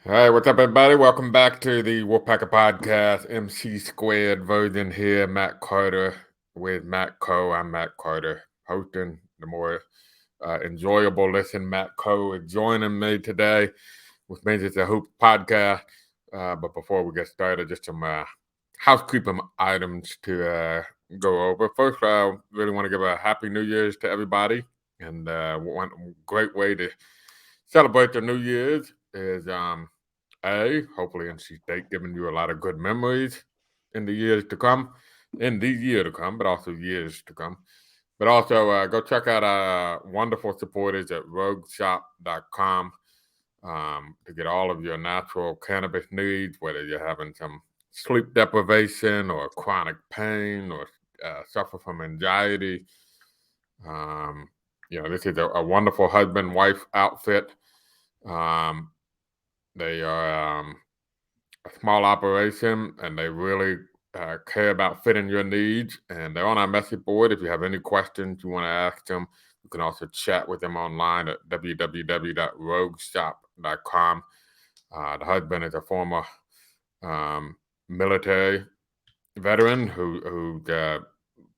Hey, what's up, everybody? Welcome back to the Wolfpacker Podcast, MC squared version here. Matt Carter with Matt Coe. I'm Matt Carter, hosting the more enjoyable listen. Matt Coe is joining me today, which means it's a Hoop podcast. But before we get started, just some housekeeping items to go over. First, I really want to give a Happy New Year's to everybody. And one great way to celebrate the New Year's is hopefully NC State giving you a lot of good memories in the years to come, in these years to come, but also years to come. But also go check out our wonderful supporters at rogueshop.com to get all of your natural cannabis needs, whether you're having some sleep deprivation or chronic pain or suffer from anxiety. This is a wonderful husband-wife outfit. They are a small operation, and they really care about fitting your needs. And they're on our message board. If you have any questions you want to ask them, you can also chat with them online at www.rogueshop.com. The husband is a former military veteran who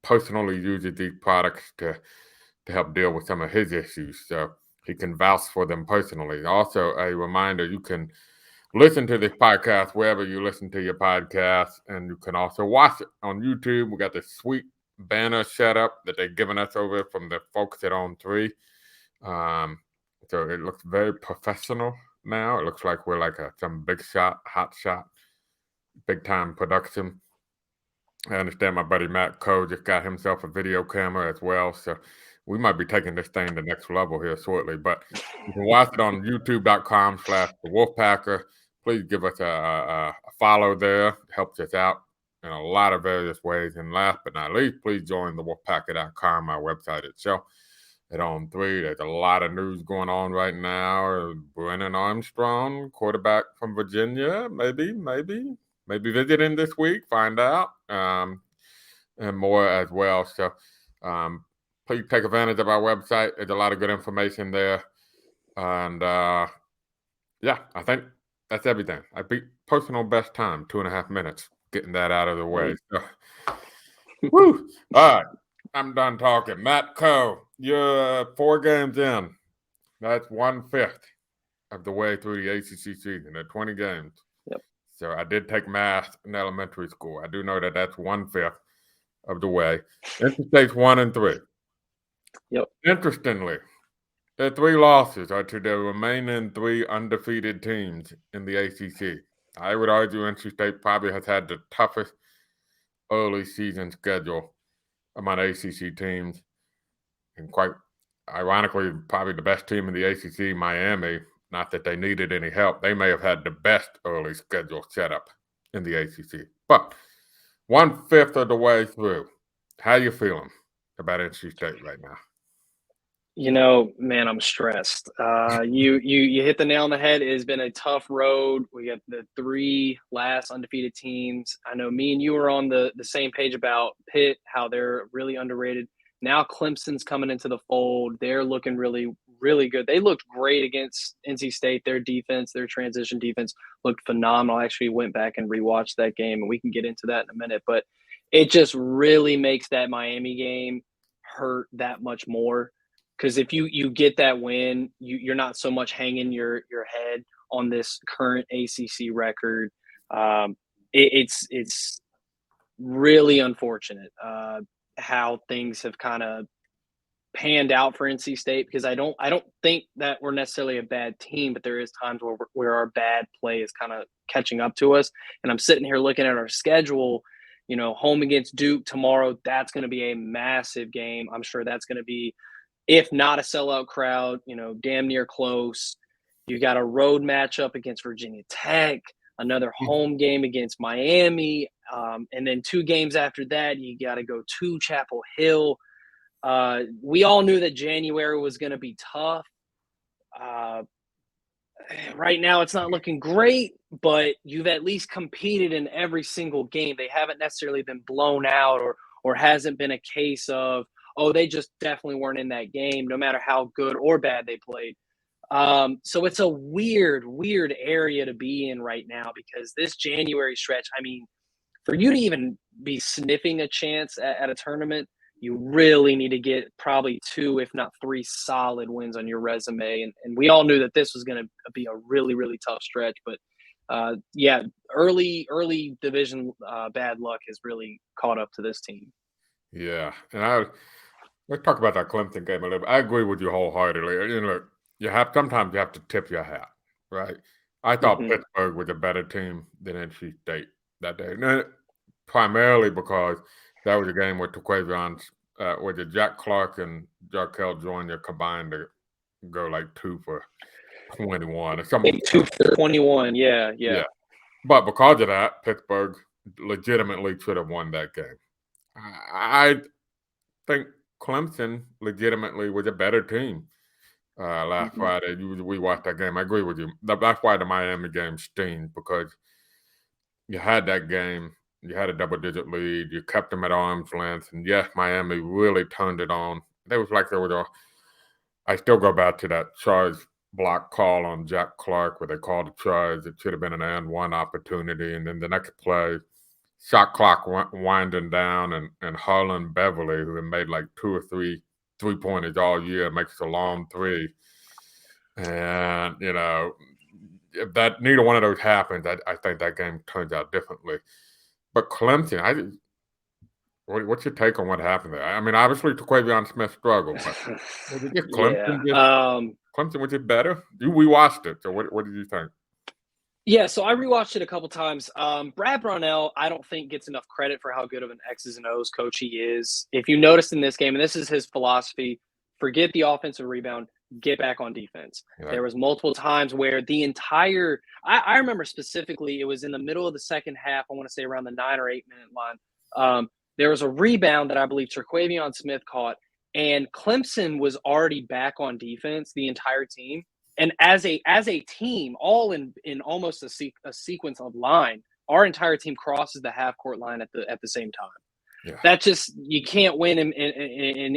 personally uses these products to help deal with some of his issues. So he can vouch for them personally. Also, a reminder, you can listen to this podcast wherever you listen to your podcast, and you can also watch it on YouTube. We got this sweet banner set up that they've given us over from the folks at On3. So it looks very professional now. It looks like we're like some big shot, hot shot, big time production. I understand my buddy Matt Coe just got himself a video camera as well. So we might be taking this thing to the next level here shortly. But you can watch it on youtube.com/the Wolfpacker. Please give us a follow there. It helps us out in a lot of various ways. And last but not least, please join the Wolfpacker.com, our website itself. At On3, there's a lot of news going on right now. Brennan Armstrong, quarterback from Virginia, maybe visiting this week. Find out, and more as well. So please take advantage of our website. There's a lot of good information there. And I think that's everything. I beat personal best time, 2.5 minutes, getting that out of the way. So, woo! All right, I'm done talking. Matt Coe, you're 4 games in. That's 1/5 of the way through the ACC season. There are 20 games. Yep. So I did take math in elementary school. I do know that that's 1/5 of the way. NC State's 1-3. Yep. Interestingly, their 3 losses are to the remaining 3 undefeated teams in the ACC. I would argue NC State probably has had the toughest early season schedule among ACC teams. And quite ironically, probably the best team in the ACC, Miami, not that they needed any help. They may have had the best early schedule setup in the ACC. But 1/5 of the way through, how you feeling about NC State right now? Man, I'm stressed. You hit the nail on the head. It has been a tough road. We got the 3 last undefeated teams. I know me and you were on the same page about Pitt, how they're really underrated. Now Clemson's coming into the fold. They're looking really, really good. They looked great against NC State. Their defense, their transition defense looked phenomenal. I actually went back and rewatched that game, and we can get into that in a minute. But it just really makes that Miami game hurt that much more. Because if you get that win, you're not so much hanging your head on this current ACC record. It's really unfortunate how things have kind of panned out for NC State, because I don't think that we're necessarily a bad team, but there is times where our bad play is kind of catching up to us. And I'm sitting here looking at our schedule. Home against Duke tomorrow. That's going to be a massive game. I'm sure that's going to be, if not a sellout crowd, damn near close. You got a road matchup against Virginia Tech, another home game against Miami, and then 2 games after that, you got to go to Chapel Hill. We all knew that January was going to be tough. Right now, it's not looking great, but you've at least competed in every single game. They haven't necessarily been blown out, or hasn't been a case of, oh, they just definitely weren't in that game, no matter how good or bad they played. So it's a weird area to be in right now because this January stretch, I mean, for you to even be sniffing a chance at a tournament, you really need to get probably 2, if not 3 solid wins on your resume. And we all knew that this was going to be a really tough stretch. But yeah, early division bad luck has really caught up to this team. Yeah, and let's talk about that Clemson game a little bit. I agree with you wholeheartedly. Look, sometimes you have to tip your hat, right? I thought Pittsburgh was a better team than NC State that day. Now, primarily because that was a game with with Jack Clark and Jarkel Jr. combined to go like 2 for 21 or something. 2 for 21, yeah. But because of that, Pittsburgh legitimately should have won that game. I think Clemson legitimately was a better team last Friday. We watched that game. I agree with you. That's why the Miami game stings, because you had that game. You had a double-digit lead. You kept them at arm's length. And, yes, Miami really turned it on. I still go back to that charge block call on Jack Clark where they called a charge. It should have been an and one opportunity. And then the next play, shot clock winding down, and Harlan Beverly, who had made like 2 or 3 3-pointers all year, makes a long 3. And, if that neither one of those happens, I think that game turns out differently. But Clemson, what's your take on what happened there? I mean, obviously, Traquavion Smith struggled, but was it just Clemson? Clemson was it better? We watched it, so what did you think? Yeah, so I rewatched it a couple times. Brad Brownell, I don't think gets enough credit for how good of an X's and O's coach he is. If you noticed in this game, and this is his philosophy, forget the offensive rebound, get back on defense. Yeah. There was multiple times where the entire – I remember specifically it was in the middle of the second half, I want to say around the 9 or 8 minute line. There was a rebound that I believe Traquavion Smith caught, and Clemson was already back on defense, the entire team. And as a team, all in almost a sequence of line, our entire team crosses the half court line at the same time. Yeah. That just, you can't win in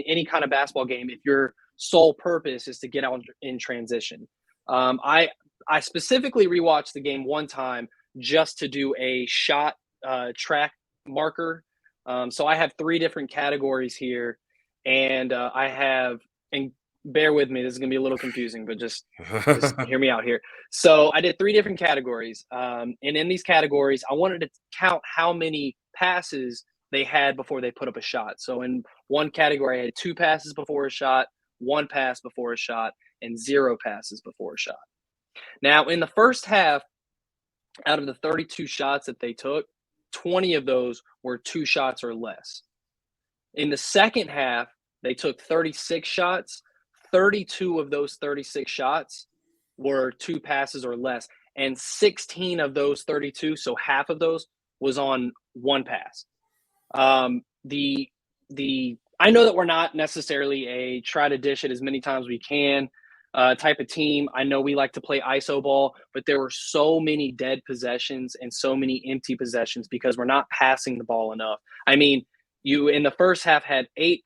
any kind of basketball game if your sole purpose is to get out in transition. I specifically rewatched the game one time just to do a shot track marker. So I have 3 different categories here, and and bear with me, this is going to be a little confusing, but just hear me out here. So I did 3 different categories. And in these categories, I wanted to count how many passes they had before they put up a shot. So in one category, I had 2 passes before a shot, 1 pass before a shot, and 0 passes before a shot. Now, in the first half, out of the 32 shots that they took, 20 of those were 2 shots or less. In the second half, they took 36 shots. 32 of those 36 shots were 2 passes or less, and 16 of those 32, so half of those, was on 1 pass. I know that we're not necessarily a try to dish it as many times we can type of team. I know we like to play ISO ball, but there were so many dead possessions and so many empty possessions because we're not passing the ball enough. I mean, you in the first half had 8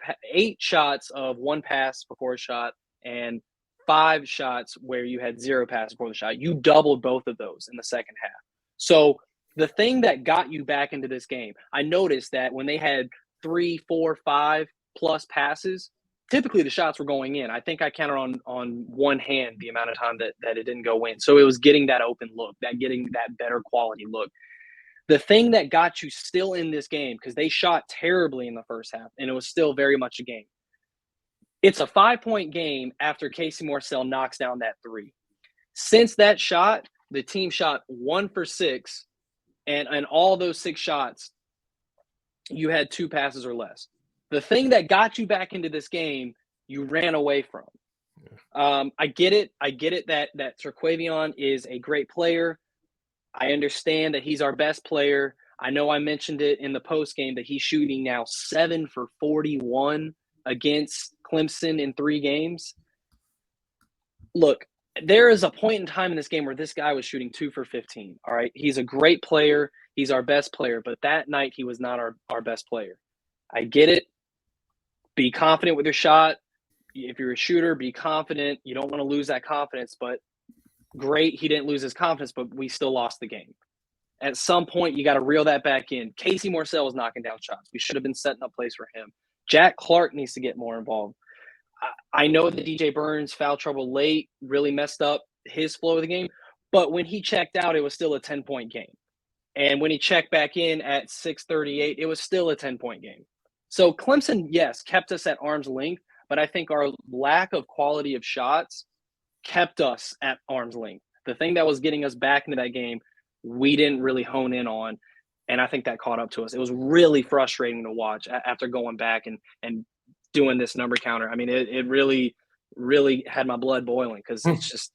shots of 1 pass before a shot and 5 shots where you had 0 pass before the shot. You doubled both of those in the second half. So the thing that got you back into this game, I noticed that when they had 3, 4, 5 plus passes, typically the shots were going in. I think I counted on one hand the amount of time that it didn't go in. So it was getting that open look, getting that better quality look. The thing that got you still in this game, because they shot terribly in the first half, and it was still very much a game. It's a 5-point game after Casey Morsell knocks down that 3. Since that shot, the team shot 1 for 6, and all those 6 shots, you had 2 passes or less. The thing that got you back into this game, you ran away from. I get it. that Traquavion is a great player. I understand that he's our best player. I know I mentioned it in the post game that he's shooting now 7 for 41 against Clemson in 3 games. Look, there is a point in time in this game where this guy was shooting 2 for 15. All right. He's a great player. He's our best player. But that night he was not our best player. I get it. Be confident with your shot. if you're a shooter, be confident. You don't want to lose that confidence, but great, he didn't lose his confidence, but we still lost the game. At some point, you got to reel that back in. Casey Morcell was knocking down shots. We should have been setting up plays for him. Jack Clark needs to get more involved. I know that DJ Burns foul trouble late really messed up his flow of the game, but when he checked out, it was still a 10-point game. And when he checked back in at 6:38, it was still a 10-point game. So Clemson, yes, kept us at arm's length, but I think our lack of quality of shots kept us at arm's length. The thing that was getting us back into that game, we didn't really hone in on, and I think that caught up to us. It was really frustrating to watch after going back and doing this number counter. I mean, it really, really had my blood boiling because it's just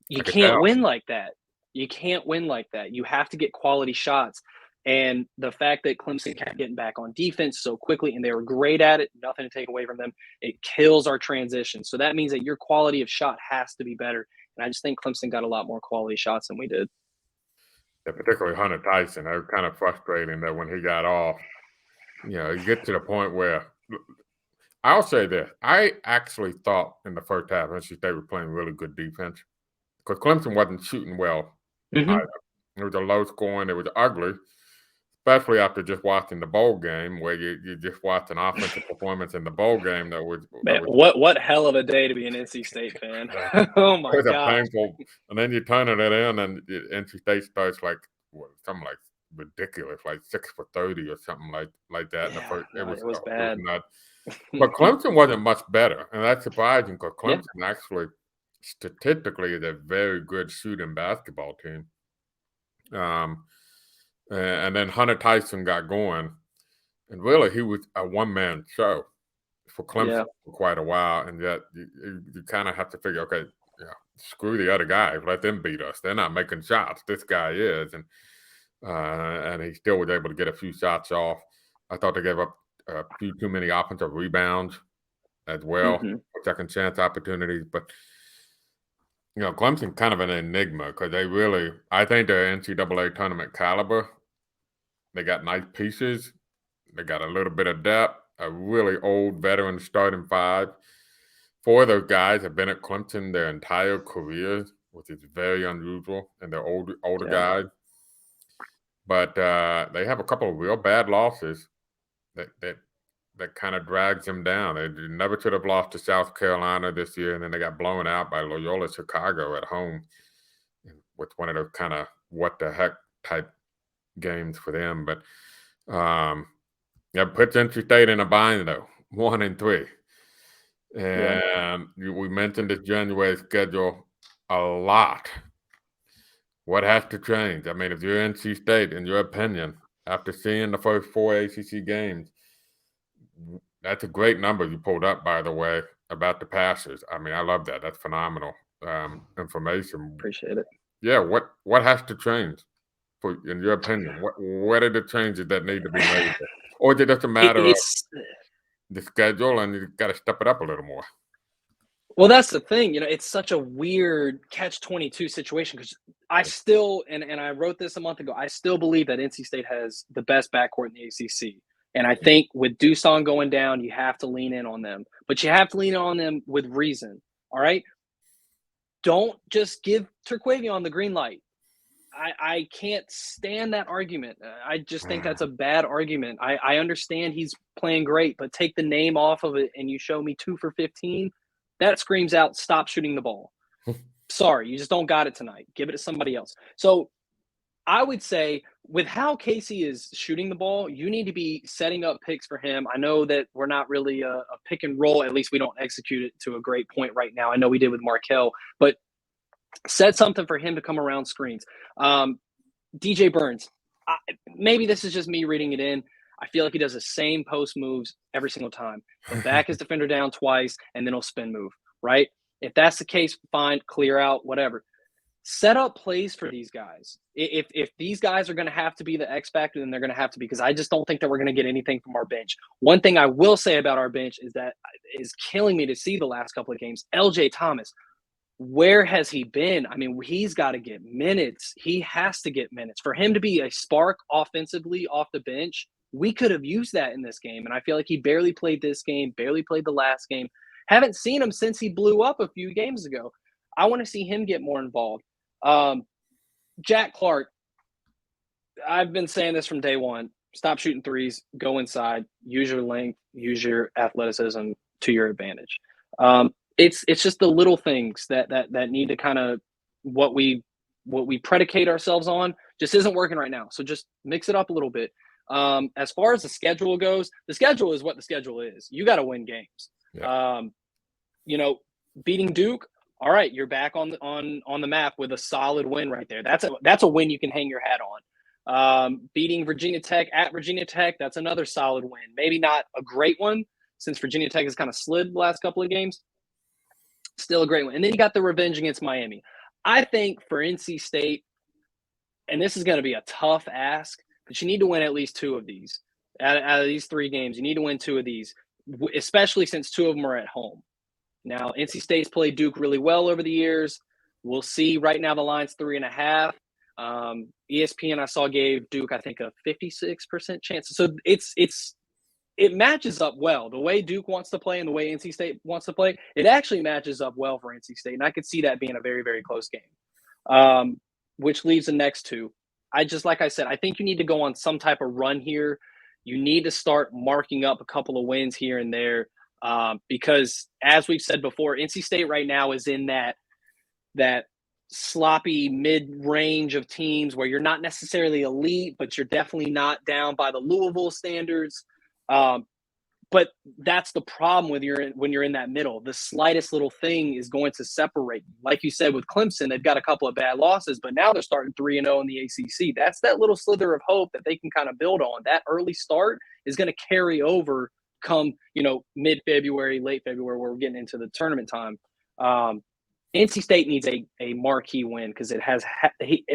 you can't win like that. You can't win like that. You have to get quality shots. And the fact that Clemson kept getting back on defense so quickly, and they were great at it, nothing to take away from them, it kills our transition. So that means that your quality of shot has to be better. And I just think Clemson got a lot more quality shots than we did. Yeah, particularly Hunter Tyson. It was kind of frustrating that when he got off, you get to the point where I'll say this. I actually thought in the first half NC State was playing really good defense because Clemson wasn't shooting well either. It was a low scoring. It was ugly, especially after just watching the bowl game where you just watched an offensive performance in the bowl game that was – Man, what hell of a day to be an NC State fan. Oh, my God. Painful. And then you turn it in and NC State starts something like ridiculous, like 6 for 30 or something like that. Yeah, in the first, it was bad. But Clemson wasn't much better, and that's surprising because Clemson actually statistically is a very good shooting basketball team. And then Hunter Tyson got going, and really he was a one-man show for Clemson for quite a while, and yet you kind of have to figure, okay, screw the other guys, let them beat us. They're not making shots. This guy is, and he still was able to get a few shots off. I thought they gave up a few too many offensive rebounds as well, second chance opportunities. But, Clemson kind of an enigma because I think they're NCAA tournament caliber. They got nice pieces. They got a little bit of depth, a really old veteran starting five. 4 of those guys have been at Clemson their entire careers, which is very unusual, and they're older guys. But they have a couple of real bad losses that kind of drags them down. They never should have lost to South Carolina this year, and then they got blown out by Loyola Chicago at home with one of those kind of what-the-heck type games for them. But puts NC State in a bind, though, 1-3. And we mentioned this January schedule a lot. What has to change? I mean, if you're NC State, in your opinion, after seeing the first 4 ACC games, that's a great number you pulled up, by the way, about the passes. I mean, I love that. That's phenomenal information. Appreciate it. Yeah, what has to change, in your opinion? What are the changes that need to be made? Or is it just a matter of the schedule and you got to step it up a little more? Well, that's the thing. It's such a weird catch-22 situation because I still, and I wrote this a month ago, I still believe that NC State has the best backcourt in the ACC. And I think with Doosan going down, you have to lean in on them. But you have to lean on them with reason, all right? Don't just give Terquavion the green light. I can't stand that argument. I just think that's a bad argument. I understand he's playing great, but take the name off of it and you show me 2 for 15, that screams out, stop shooting the ball. Sorry, you just don't got it tonight. Give it to somebody else. So I would say with how Casey is shooting the ball, you need to be setting up picks for him. I know that we're not really a pick and roll. At least we don't execute it to a great point right now. I know we did with Markel, but set something for him to come around screens. DJ Burns, maybe this is just me reading it in. I feel like he does the same post moves every single time. He'll back his defender down twice, and then he'll spin move, right? If that's the case, fine, clear out, whatever. Set up plays for these guys. If these guys are going to have to be the X factor, then they're going to have to be, because I just don't think that we're going to get anything from our bench. One thing I will say about our bench is that is killing me to see the last couple of games. LJ Thomas, where has he been? I mean, he's got to get minutes. He has to get minutes. For him to be a spark offensively off the bench, we could have used that in this game. And I feel like he barely played this game, barely played the last game. Haven't seen him since he blew up a few games ago. I want to see him get more involved. Jack Clark, I've been saying this from day one. Stop shooting threes, go inside, use your length, use your athleticism to your advantage. It's just the little things that need to kind of what we predicate ourselves on just isn't working right now. So just mix it up a little bit. As far as the schedule goes, the schedule is what the schedule is. You got to win games. Yeah. Beating Duke. All right, you're back on the map with a solid win right there. That's a win you can hang your hat on. Beating Virginia Tech at Virginia Tech, that's another solid win. Maybe not a great one since Virginia Tech has kind of slid the last couple of games. Still a great one. And then you got the revenge against Miami. I think for NC State, and this is going to be a tough ask, but you need to win at least two of these. Out of these 3 games, you need to win 2 of these, especially since 2 of them are at home. Now, NC State's played Duke really well over the years. We'll see. Right now, the line's 3.5. ESPN, I saw, gave Duke, I think, a 56% chance. So it matches up well. The way Duke wants to play and the way NC State wants to play, it actually matches up well for NC State. And I could see that being a very, very close game, which leaves the next 2. Like I said, I think you need to go on some type of run here. You need to start marking up a couple of wins here and there. Because as we've said before, NC State right now is in that sloppy mid-range of teams where you're not necessarily elite, but you're definitely not down by the Louisville standards. But that's the problem when you're in that middle. The slightest little thing is going to separate you. Like you said with Clemson, they've got a couple of bad losses, but now they're starting 3-0 in the ACC. That's that little slither of hope that they can kind of build on. That early start is going to carry over come mid-February, late February, where we're getting into the tournament time. NC State needs a marquee win because it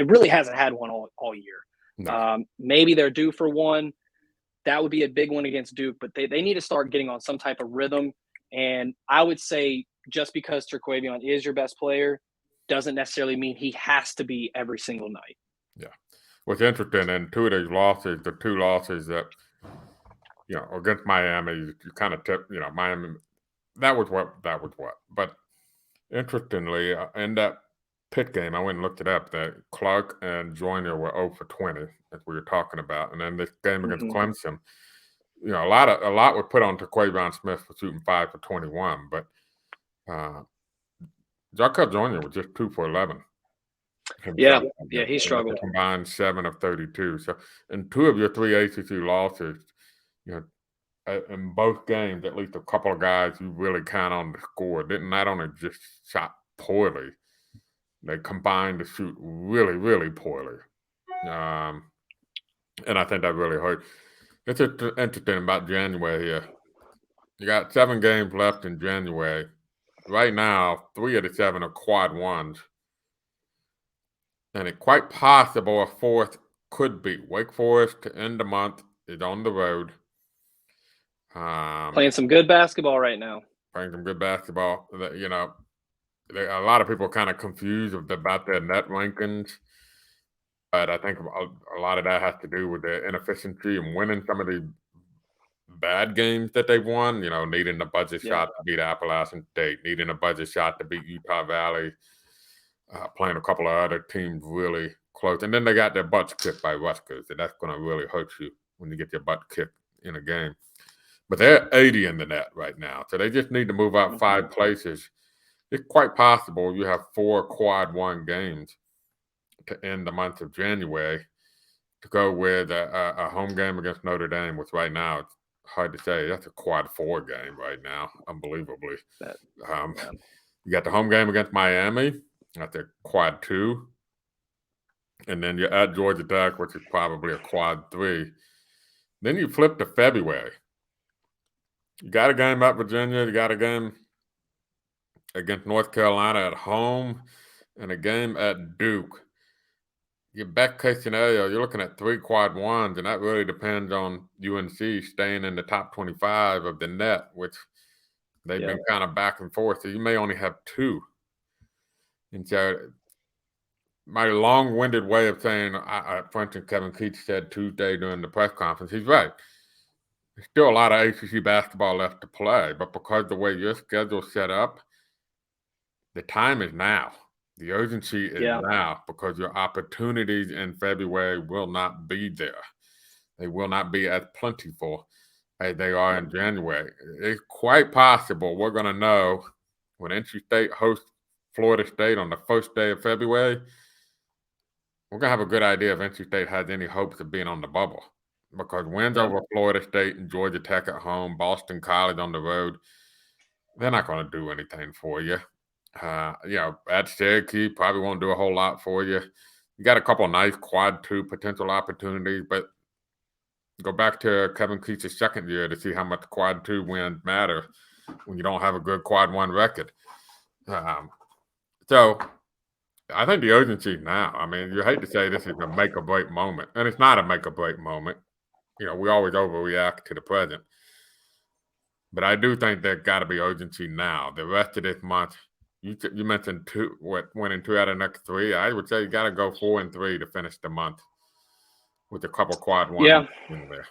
really hasn't had one all year. No. Maybe they're due for one. That would be a big one against Duke, but they need to start getting on some type of rhythm. And I would say just because Terquavion is your best player doesn't necessarily mean he has to be every single night. Yeah. What's interesting in 2 of these losses, the 2 losses that against Miami, you kind of tipped, Miami, that was what. But interestingly, in that Pitt game, I went and looked it up, that Clark and Joyner were 0 for 20, as we were talking about. And then this game against Clemson, a lot was put on Terquavion Smith for shooting 5 for 21. But Jarkel Joyner was just 2 for 11. Yeah, he struggled. Combined 7 of 32. So in 2 of your 3 ACC losses, in both games, at least a couple of guys you really count on to score didn't not only just shot poorly, they combined to shoot really, really poorly. And I think that really hurt. It's interesting about January here. You got 7 games left in January. Right now, 3 of the 7 are quad ones. And it's quite possible a 4th could be. Wake Forest to end the month is on the road. Playing some good basketball right now. Playing some good basketball. A lot of people are kind of confused about their net rankings. But I think a lot of that has to do with their inefficiency and winning some of the bad games that they've won. Needing a budget shot to beat Appalachian State, needing a budget shot to beat Utah Valley, playing a couple of other teams really close. And then they got their butts kicked by Rutgers, and that's going to really hurt you when you get your butt kicked in a game. But they're 80 in the net right now, so they just need to move up 5 places. It's quite possible you have 4 quad 1 games to end the month of January to go with a home game against Notre Dame, which right now it's hard to say. That's a quad 4 game right now, unbelievably. You got the home game against Miami. That's a quad 2. And then you're at Georgia Tech, which is probably a quad 3. Then you flip to February. You got a game at Virginia. You got a game against North Carolina at home and a game at Duke. Your best case scenario, you're looking at 3 quad 1s, and that really depends on UNC staying in the top 25 of the net, which they've been kind of back and forth. So you may only have 2. And so my long-winded way of saying, for instance, Kevin Keats said Tuesday during the press conference, he's right. There's still a lot of ACC basketball left to play, but because the way your schedule's set up, the time is now. The urgency is now because your opportunities in February will not be there. They will not be as plentiful as they are in January. It's quite possible we're going to know when NC State hosts Florida State on the first day of February. We're going to have a good idea if NC State has any hopes of being on the bubble, because wins over Florida State and Georgia Tech at home, Boston College on the road, they're not going to do anything for you. At Syracuse, probably won't do a whole lot for you. You got a couple of nice quad 2 potential opportunities, but go back to Kevin Keatts' second year to see how much quad 2 wins matter when you don't have a good quad 1 record. So I think the urgency now, I mean, you hate to say this is a make or break moment, and it's not a make or break moment. We always overreact to the present. But I do think there's got to be urgency now. The rest of this month, you mentioned winning 2 out of the next 3. I would say you got to go 4-3 to finish the month with a couple quad 1 in there.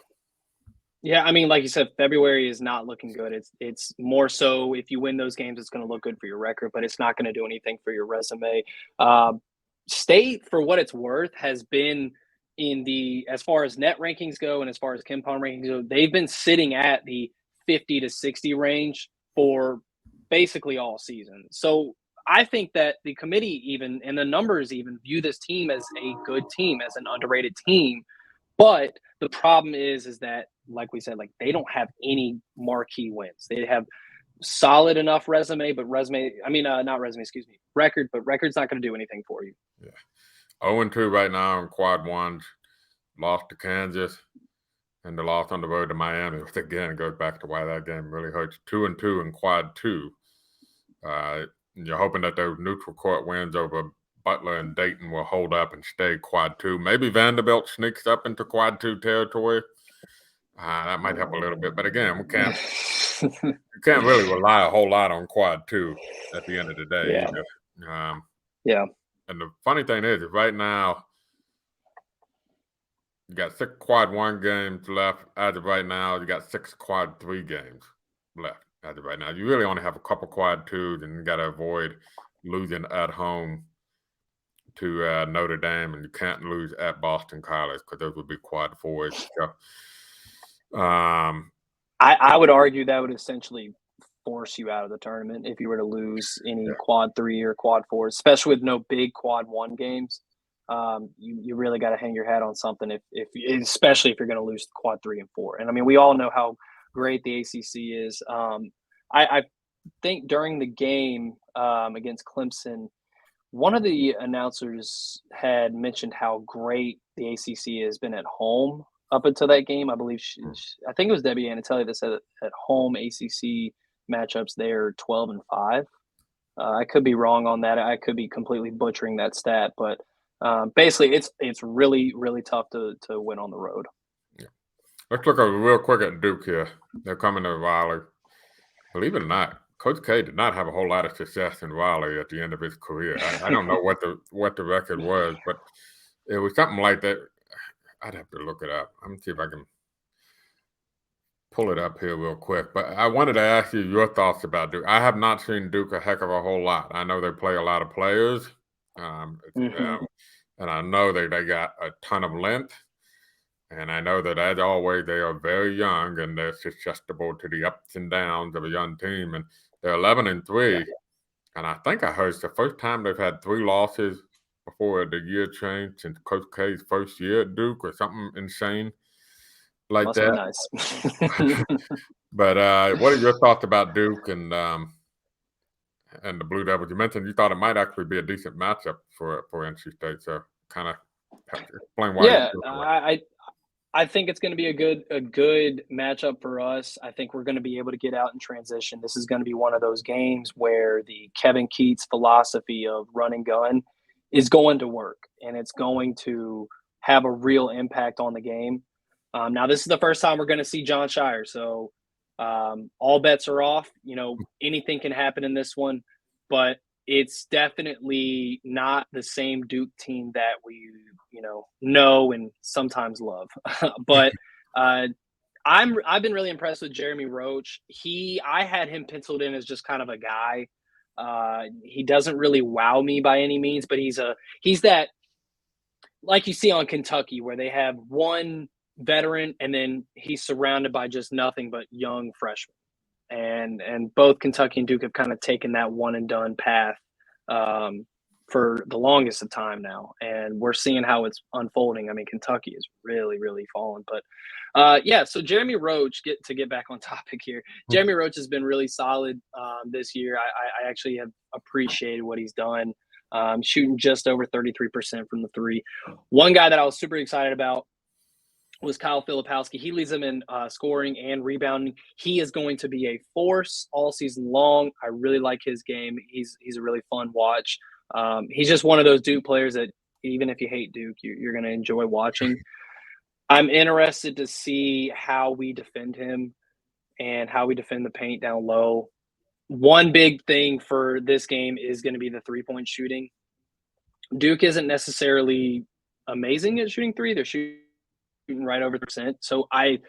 Yeah, I mean, like you said, February is not looking good. It's more so if you win those games, it's going to look good for your record, but it's not going to do anything for your resume. State, for what it's worth, has been as far as net rankings go and as far as KenPom rankings go, they've been sitting at the 50 to 60 range for basically all season. So I think that the committee even and the numbers even view this team as a good team, as an underrated team. But the problem is that, like we said, like they don't have any marquee wins. They have solid enough record, but record's not going to do anything for you. Yeah. 0-2 right now in quad 1s, lost to Kansas, and the loss on the road to Miami, which again goes back to why that game really hurts. 2-2 in quad 2. You're hoping that those neutral court wins over Butler and Dayton will hold up and stay quad 2. Maybe Vanderbilt sneaks up into quad 2 territory. That might help a little bit. But again, you can't really rely a whole lot on quad 2 at the end of the day either. And the funny thing is right now, you got 6 quad 1 games left as of right now. You got 6 quad 3 games left as of right now. You really only have a couple quad 2s, and you got to avoid losing at home to Notre Dame, and you can't lose at Boston College because those would be quad 4s. So, I would argue that would essentially force you out of the tournament if you were to lose any quad 3 or quad 4, especially with no big quad 1 games. You really got to hang your hat on something especially if you're going to lose quad 3 and 4. And I mean, we all know how great the ACC is. I think during the game against Clemson, one of the announcers had mentioned how great the ACC has been at home up until that game. I believe I think it was Debbie Anatelli that said at home ACC matchups they're 12-5. I could be wrong on that. I could be completely butchering that stat, but basically it's really, really tough to win on the road. Yeah. Let's look real quick at Duke here. They're coming to Raleigh. Believe it or not, Coach K did not have a whole lot of success in Raleigh at the end of his career. I don't know what the record was, but it was something like that. I'd have to look it up. I'm going to see if I can pull it up here real quick. But I wanted to ask you your thoughts about Duke. I have not seen Duke a heck of a whole lot. I know they play a lot of players, and I know they got a ton of length. And I know that, as always, they are very young, and they're susceptible to the ups and downs of a young team. And they're 11-3, and I think I heard it's the first time they've had 3 losses before the year changed since Coach K's first year at Duke, or something insane like Must that. Be nice. But what are your thoughts about Duke and the Blue Devils? You mentioned you thought it might actually be a decent matchup for NC State, so kind of explain why. Yeah, I think it's going to be a good matchup for us. I think we're going to be able to get out in transition. This is going to be one of those games where the Kevin Keatts philosophy of run and gun is going to work, and it's going to have a real impact on the game. Now, this is the first time we're going to see John Shire, so all bets are off. Anything can happen in this one, but it's definitely not the same Duke team that we, know and sometimes love. But I I've been really impressed with Jeremy Roach. I had him penciled in as just kind of a guy. He doesn't really wow me by any means, but he's that, like you see on Kentucky, where they have one veteran and then he's surrounded by just nothing but young freshmen. And both Kentucky and Duke have kind of taken that one and done path for the longest of time now, and we're seeing how it's unfolding. I mean, Kentucky is really, really fallen, but yeah. So Jeremy Roach, to get back on topic here, Jeremy Roach has been really solid this year. I actually have appreciated what he's done, shooting just over 33% from the three. One guy that I was super excited about was Kyle Filipowski. He leads them in scoring and rebounding. He is going to be a force all season long. I really like his game. He's a really fun watch. He's just one of those Duke players that even if you hate Duke, you're going to enjoy watching. I'm interested to see how we defend him and how we defend the paint down low. One big thing for this game is going to be the three-point shooting. Duke isn't necessarily amazing at shooting three. They're shooting right over %. So I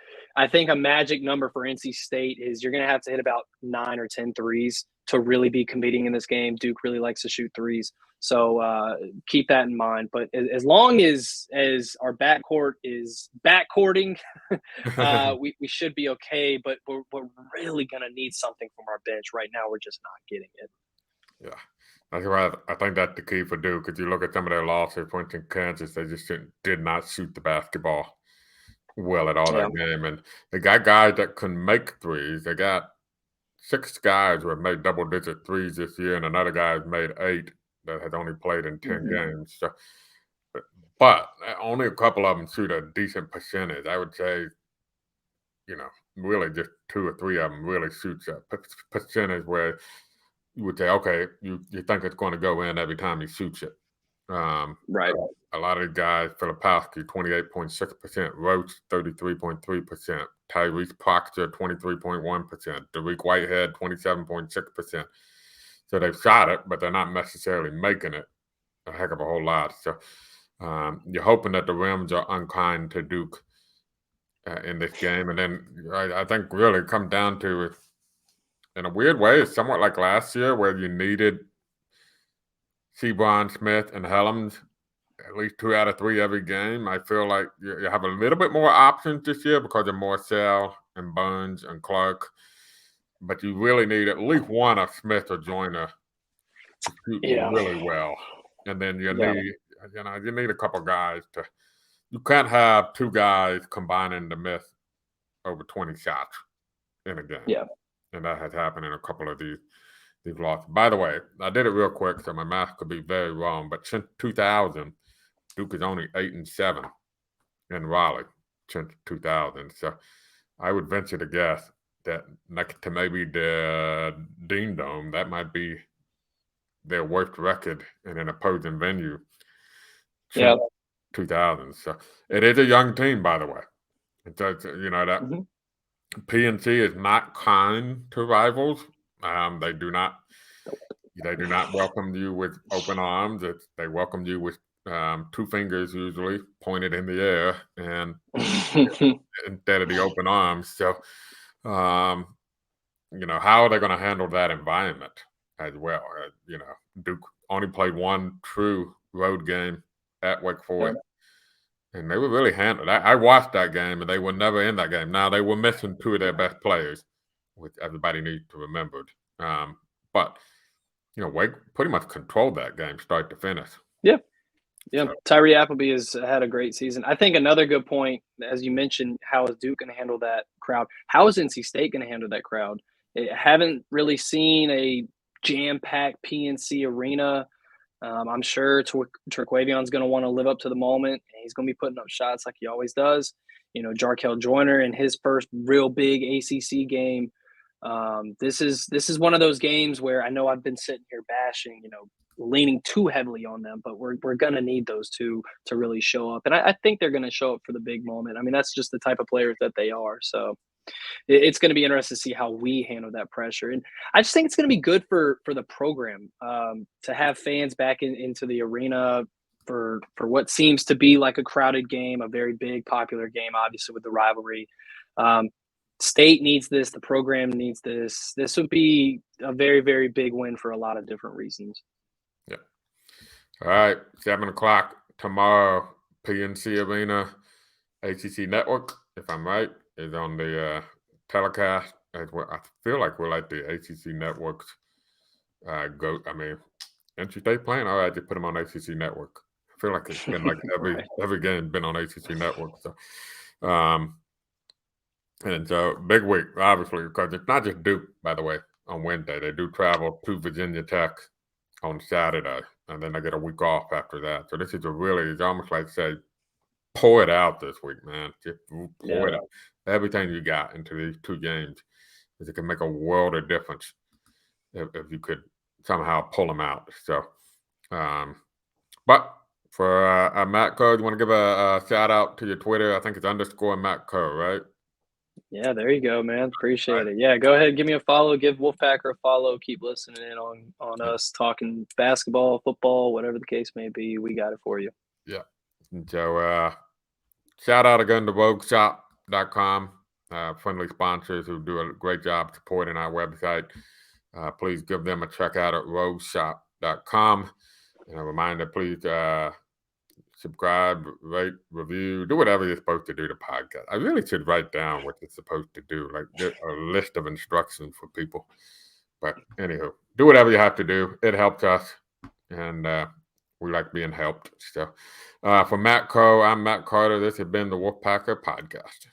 think a magic number for NC State is you're going to have to hit about 9 or 10 threes to really be competing in this game. Duke really likes to shoot threes. So keep that in mind. But as long as our backcourt is backcourting, we should be okay. But we're really going to need something from our bench. Right now, we're just not getting it. Yeah. That's right. I think that's the key for Duke. If you look at some of their losses, for instance, Kansas, they just did not shoot the basketball well at all that game. And they got guys that can make threes. They got 6 guys who have made double-digit threes this year, and another guy has made 8 that has only played in 10 games. So, but only a couple of them shoot a decent percentage. I would say, really just 2 or 3 of them really shoot a percentage where you would say, okay, you think it's going to go in every time he shoots it. Right. A lot of the guys, Filipowski, 28.6%, Roach, 33.3%, Tyrese Proctor, 23.1%, Dariq Whitehead, 27.6%. So they've shot it, but they're not necessarily making it a heck of a whole lot. So you're hoping that the rims are unkind to Duke in this game. And then I think really it comes down to it, in a weird way, it's somewhat like last year where you needed Seabron, Smith, and Helms at least 2 out of 3 every game. I feel like you have a little bit more options this year because of Morcell and Burns and Clark. But you really need at least one of Smith or Joyner to shoot really well. And then you need a couple guys to – you can't have 2 guys combining to miss over 20 shots in a game. Yeah. And that has happened in a couple of these losses. By the way, I did it real quick, so my math could be very wrong. But since 2000, Duke is only 8-7 in Raleigh since 2000. So I would venture to guess that next to maybe the Dean Dome, that might be their worst record in an opposing venue since 2000. So it is a young team, by the way. And so, that PNC is not kind to rivals. They do not welcome you with open arms. They welcome you with 2 fingers usually pointed in the air and instead of the open arms. So, how are they going to handle that environment as well? Duke only played 1 true road game at Wake Forest. And they were really handled. I watched that game, and they were never in that game. Now, they were missing 2 of their best players, which everybody needs to remember. But, Wake pretty much controlled that game start to finish. Yeah. So. Tyree Appleby has had a great season. I think another good point, as you mentioned, how is Duke going to handle that crowd? How is NC State going to handle that crowd? Haven't really seen a jam-packed PNC arena. I'm sure Terquavion's going to want to live up to the moment. He's going to be putting up shots like he always does. Jarkel Joyner in his first real big ACC game. This is one of those games where I know I've been sitting here bashing, leaning too heavily on them, but we're going to need those 2 to really show up. And I think they're going to show up for the big moment. I mean, that's just the type of players that they are. So it's going to be interesting to see how we handle that pressure. And I just think it's going to be good for the program to have fans back into the arena for what seems to be like a crowded game, a very big, popular game, obviously with the rivalry. State needs this. The program needs this. This would be a very, very big win for a lot of different reasons. Yeah. All right. 7:00 tomorrow, PNC Arena, ACC Network, if I'm right, is on the telecast. I feel like we're like the ACC Network's NC State playing. All right, just put them on ACC Network. I feel like it's been like every game's been on ACC Network. So, and so big week, obviously, because it's not just Duke, by the way, on Wednesday. They do travel to Virginia Tech on Saturday, and then they get a week off after that. So this is it's almost like say, pour it out this week, man. Just pour it out. Everything you got into these two games, because it can make a world of difference if you could somehow pull them out. So, but for Matt Coe, you want to give a shout out to your Twitter? I think it's _Matt Coe, right? Yeah, there you go, man. Appreciate it. Yeah, go ahead, give me a follow, give Wolfpacker a follow, keep listening in on us talking basketball, football, whatever the case may be. We got it for you. Yeah. And so shout out again to RogueShop.com, friendly sponsors who do a great job supporting our website. Please give them a check out at RogueShop.com. And a reminder, please subscribe, rate, review, do whatever you're supposed to do to podcast. I really should write down what you're supposed to do, like get a list of instructions for people. But anywho, do whatever you have to do. It helps us, and we like being helped. So for Matt Coe, I'm Matt Carter. This has been the Wolfpacker Podcast.